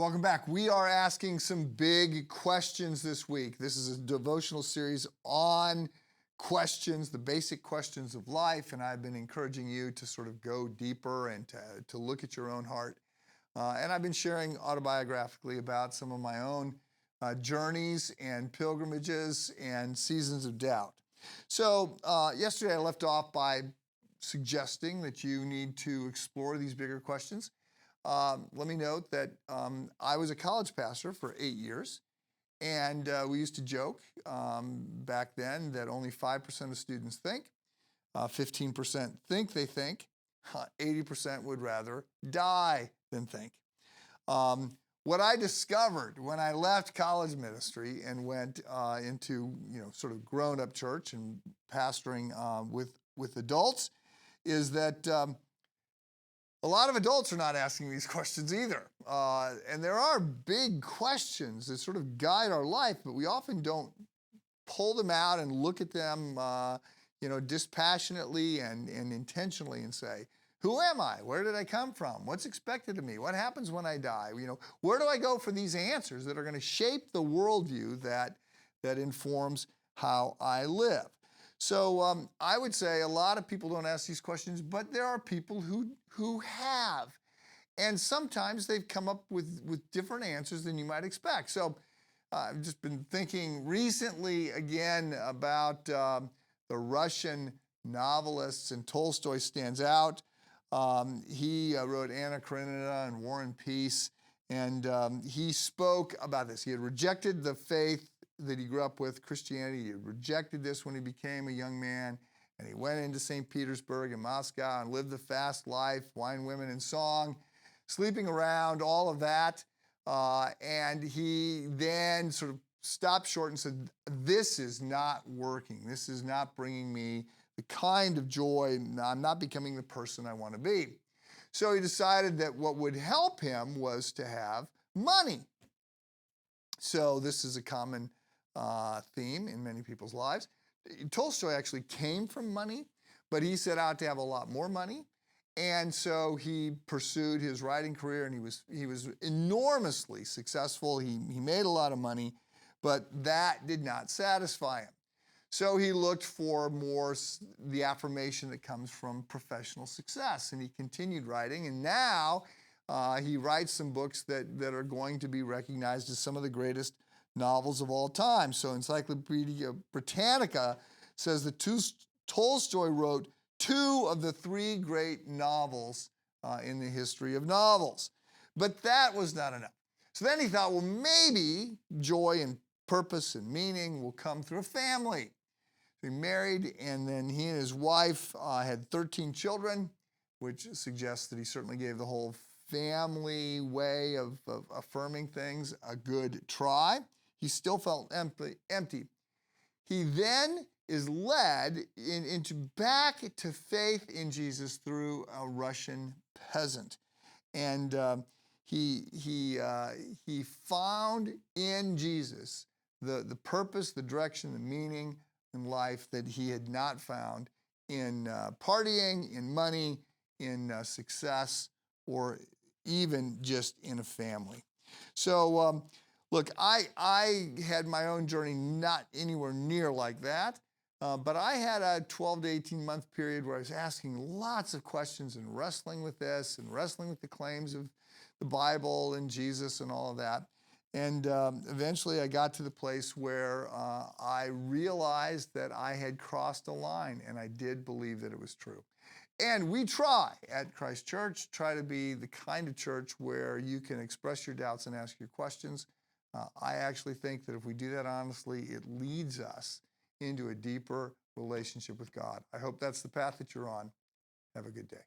Welcome back. We are asking some big questions this week. This is a devotional series on questions, the basic questions of life, and I've been encouraging you to sort of go deeper and to look at your own heart. And I've been sharing autobiographically about some of my own journeys and pilgrimages and seasons of doubt. So yesterday I left off by suggesting that you need to explore these bigger questions. Let me note that I was a college pastor for 8 years, and we used to joke back then that only 5% of students think, 15% think they think, 80% would rather die than think. What I discovered when I left college ministry and went into sort of grown-up church and pastoring with adults is that a lot of adults are not asking these questions either. And there are big questions that sort of guide our life, but we often don't pull them out and look at them, dispassionately and intentionally and say, who am I? Where did I come from? What's expected of me? What happens when I die? Where do I go for these answers that are going to shape the worldview that informs how I live? So I would say a lot of people don't ask these questions, but there are people who have. And sometimes they've come up with different answers than you might expect. So I've just been thinking recently again about the Russian novelists, and Tolstoy stands out. He wrote Anna Karenina and War and Peace, and he spoke about this. He had rejected the faith that he grew up with, Christianity. He rejected this when he became a young man, and he went into St. Petersburg and Moscow and lived the fast life, wine, women, and song, sleeping around, all of that. And he then sort of stopped short and said, this is not working. This is not bringing me the kind of joy. I'm not becoming the person I want to be. So he decided that what would help him was to have money. So this is a common theme in many people's lives. Tolstoy actually came from money, but he set out to have a lot more money. And so he pursued his writing career, and he was enormously successful. He made a lot of money, but that did not satisfy him. So he looked for more the affirmation that comes from professional success, and he continued writing, and now he writes some books that are going to be recognized as some of the greatest novels of all time. So Encyclopedia Britannica says that Tolstoy wrote 2 of the 3 great novels in the history of novels. But that was not enough. So then he thought, well, maybe joy and purpose and meaning will come through a family. So he married, and then he and his wife had 13 children, which suggests that he certainly gave the whole family way of affirming things a good try. He still felt empty. He then is led into back to faith in Jesus through a Russian peasant. And he found in Jesus the purpose, the direction, the meaning in life that he had not found in partying, in money, in success, or even just in a family. So look, I had my own journey not anywhere near like that, but I had a 12 to 18 month period where I was asking lots of questions and wrestling with this and wrestling with the claims of the Bible and Jesus and all of that. And eventually I got to the place where I realized that I had crossed a line, and I did believe that it was true. And we try at Christ Church, try to be the kind of church where you can express your doubts and ask your questions. I actually think that if we do that honestly, it leads us into a deeper relationship with God. I hope that's the path that you're on. Have a good day.